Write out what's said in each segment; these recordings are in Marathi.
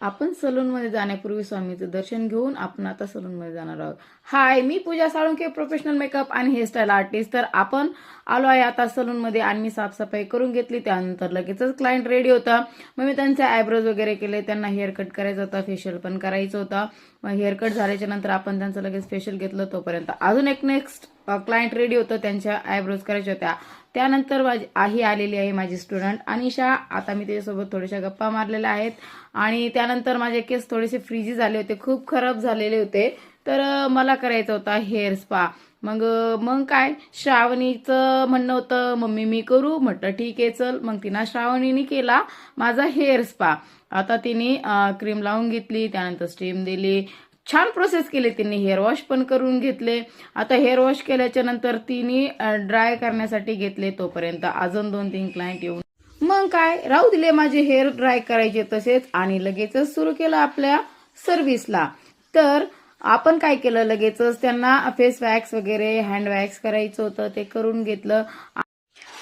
आपण सलूनमध्ये जाण्यापूर्वी स्वामीचं दर्शन घेऊन आपण आता सलूनमध्ये जाणार आहोत. हाय, मी पूजा साळुंखे, प्रोफेशनल मेकअप आणि हेअरस्टाईल आर्टिस्ट. तर आपण आलो आहे आता सलूनमध्ये आणि मी साफसफाई करून घेतली. त्यानंतर लगेचच क्लायंट रेडी होता. मग मी त्यांचे आयब्रोज वगैरे केले, त्यांना हेअर कट करायचा होता, फेशियल पण करायचं होतं. मग हेअर कट झाल्याच्या नंतर आपण त्यांचं लगेच फेशियल घेतलं. तोपर्यंत अजून एक नेक्स्ट क्लायंट रेडी होतं, त्यांच्या आयब्रोज करायच्या होत्या. त्यानंतर माझी आई आलेली आहे, माझी स्टुडंट अनिशा. आता मी त्याच्यासोबत थोड्याशा गप्पा मारलेल्या आहेत. आणि त्यानंतर माझे केस थोडेसे फ्रीजी झाले होते, खूप खराब झालेले होते. तर मला करायचा होता हेअर स्पा. मग मग काय, श्रावणीचं म्हणणं होतं मम्मी मी करू. म्हटलं ठीक आहे चल. मग तिनं श्रावणीने केला माझा हेअर स्पा. आता तिने क्रीम लावून घेतली, त्यानंतर स्टीम दिली, छान प्रोसेस केली तिने. हेअर वॉश पण करून घेतले. आता हेअर वॉश केल्याच्या नंतर तिने ड्राय करण्यासाठी घेतले. तोपर्यंत अजून 2-3 क्लायंट येऊन मग काय राहू दिले माझे हेअर ड्राय करायचे तसेच. आणि लगेचच सुरू केलं आपल्या सर्व्हिसला. तर आपण काय केलं, लगेचच त्यांना फेस वॅक्स वगैरे हँड वॅक्स करायचं होतं, ते करून घेतलं.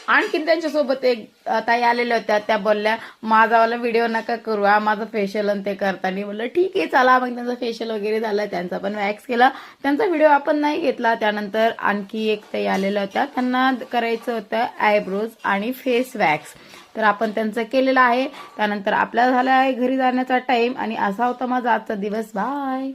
आणखीन त्यांच्यासोबत एक ताई आलेल्या होत्या, त्या बोलल्या माझावाला व्हिडिओ नका करू, माझं फेशियल आणि ते करताना. म्हणलं ठीक आहे चला. मग त्यांचं फेशियल वगैरे झालं, त्यांचा पण वॅक्स केला. त्यांचा व्हिडिओ आपण नाही घेतला. त्यानंतर आणखी एक ताई आलेल्या होत्या, त्यांना करायचं होतं आयब्रोज आणि फेस वॅक्स. तर आपण त्यांचं केलेलं आहे. त्यानंतर आपल्याला झाला आहे घरी जाण्याचा टाइम. आणि असा होता माझा आजचा दिवस. बाय.